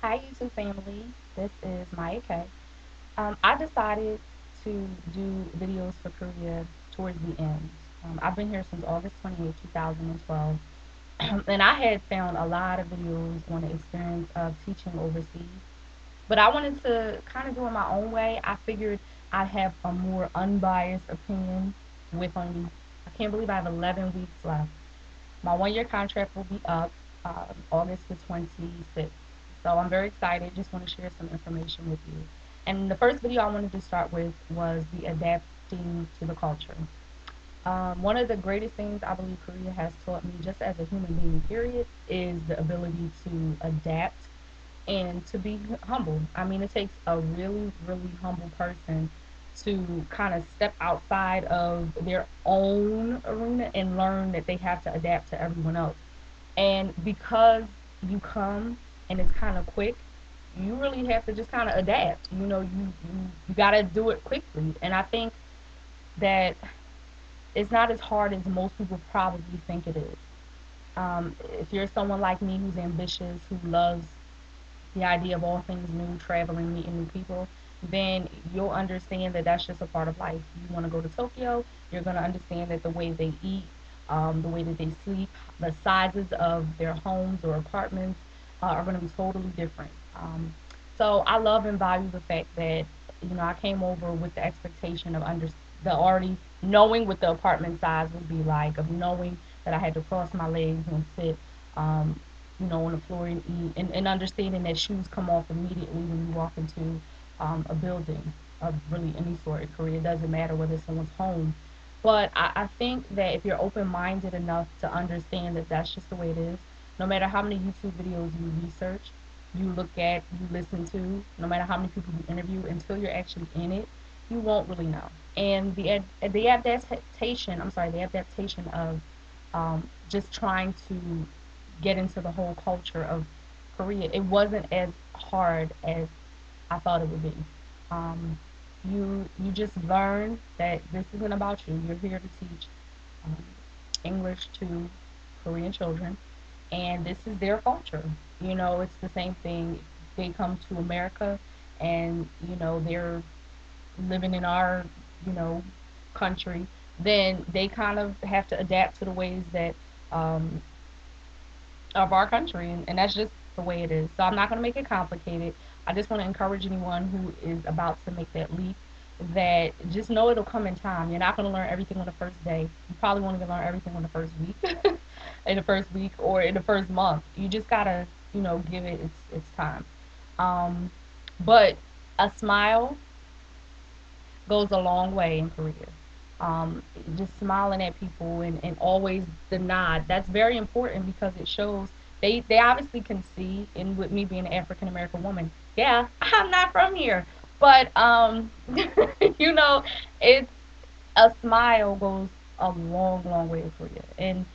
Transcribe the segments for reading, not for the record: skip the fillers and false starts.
Hi, YouTube family. This is Maya K. I decided to do videos for Korea towards the end. I've been here since August 28, 2012, and I had found a lot of videos on the experience of teaching overseas. But I wanted to kind of do it my own way. I figured I'd have a more unbiased opinion with only, I can't believe I have 11 weeks left. My 1 year contract will be up August the 26th. So I'm very excited. Just want to share some information with you. And the first video I wanted to start with was the adapting to the culture. One of the greatest things I believe Korea has taught me, just as a human being, period, is the ability to adapt and to be humble. I mean, it takes a really, really humble person to kind of step outside of their own arena and learn that they have to adapt to everyone else. And because you come and it's kind of quick, you really have to just kind of adapt. You got to do it quickly. And I think that it's not as hard as most people probably think it is. If you're someone like me who's ambitious, who loves the idea of all things new, traveling, meeting new people, then you'll understand that that's just a part of life. You want to go to Tokyo, you're going to understand that the way they eat, the way that they sleep, the sizes of their homes or apartments are going to be totally different. So I love and value the fact that I came over with the expectation of the already knowing what the apartment size would be like, of knowing that I had to cross my legs and sit on the floor and eat, and understanding that shoes come off immediately when you walk into a building of really any sort in Korea. It doesn't matter whether it's someone's home. But I think that if you're open minded enough to understand that that's just the way it is, no matter how many YouTube videos you research, you look at, you listen to, no matter how many people you interview, until you're actually in it, you won't really know. And the adaptation of just trying to get into the whole culture of Korea, it wasn't as hard as I thought it would be. Um, you just learn that this isn't about you. You're here to teach um, English to Korean children, and this is their culture. It's the same thing. They come to America, and they're living in our you know country. Then they kind of have to adapt to the ways that um, of our country, and that's just the way it is. So I'm not going to make it complicated. I just want to encourage anyone who is about to make that leap that just know it'll come in time. You're not going to learn everything on the first day. You probably won't even learn everything on the first week, in the first week or in the first month. You just gotta, give it its time. Um, but a smile goes a long way in Korea. Just smiling at people, and always the nod. That's very important because it shows they obviously can see, and with me being an African American woman, yeah, I'm not from here. But you know, it's a smile goes a long, long way in Korea. And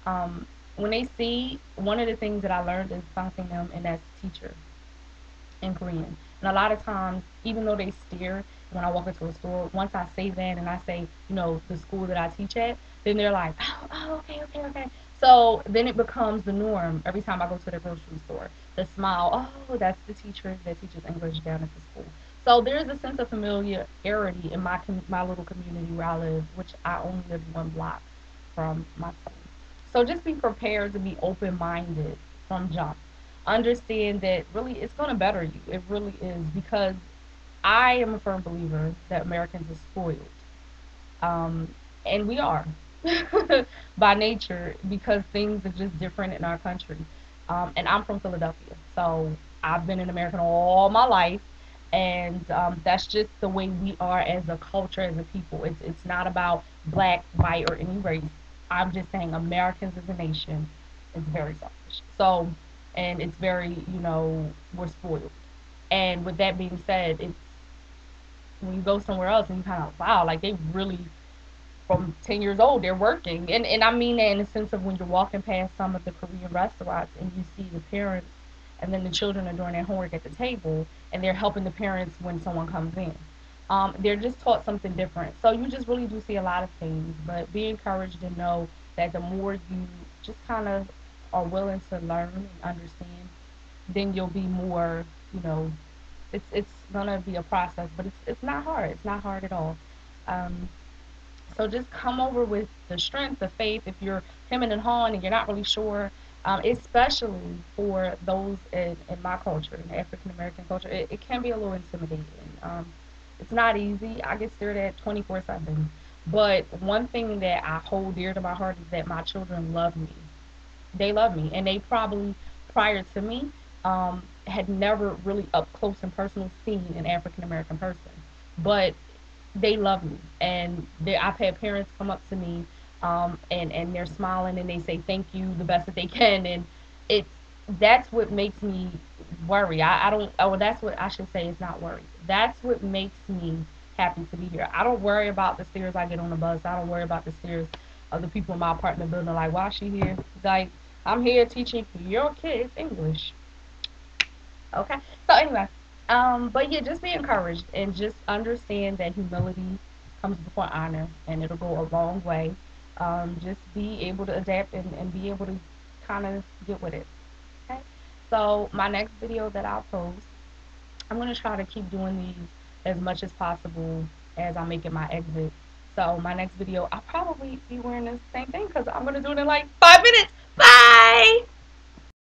um, when they see, one of the things that I learned is something them, and that's teacher in Korean. And a lot of times, even though they stare when I walk into a store, once I say that and I say, the school that I teach at, then they're like, okay, okay, okay. So then it becomes the norm every time I go to the grocery store. The smile, oh, that's the teacher that teaches English down at the school. So there's a sense of familiarity in my little community where I live, which I only live 1 block from my school. So just be prepared to be open minded from jump. Understand that really it's going to better you. It really is, because I am a firm believer that Americans are spoiled. Um, and we are by nature, because things are just different in our country. And I'm from Philadelphia, so I've been in America all my life, and that's just the way we are as a culture, as a people. It's not about black, white, or any race. I'm just saying Americans as a nation is very selfish. So, and it's very, we're spoiled. And with that being said, it's when you go somewhere else and you kind of, wow, like they really, from 10 years old, they're working. And I mean that in the sense of when you're walking past some of the Korean restaurants and you see the parents, and then the children are doing their homework at the table, and they're helping the parents when someone comes in. They're just taught something different. So you just really do see a lot of things, but be encouraged to know that the more you just kind of are willing to learn and understand, then you'll be more, you know, it's gonna be a process, but it's not hard. It's not hard at all. Um, so just come over with the strength, the faith. If you're hemming and hawing and you're not really sure, especially for those in my culture, in the African American culture, it can be a little intimidating. It's not easy. I get stared at 24/7. But one thing that I hold dear to my heart is that my children love me. They love me, and they probably prior to me had never really up close and personal seen an African American person, but they love me, and I've had parents come up to me, and they're smiling and they say thank you the best that they can, and it's that's what makes me worry. I don't. Oh, that's what I should say. Is not worry. That's what makes me happy to be here. I don't worry about the stares I get on the bus. I don't worry about the stares of the people in my apartment building. Like, why is she here? Like, I'm here teaching your kids English. Okay. So anyway, but yeah, just be encouraged and just understand that humility comes before honor, and it'll go a long way. Just be able to adapt and be able to kind of get with it. Okay. So my next video that I'll post, I'm gonna try to keep doing these as much as possible as I'm making my exit. So my next video, I'll probably be wearing the same thing because I'm gonna do it in like 5 minutes. Bye.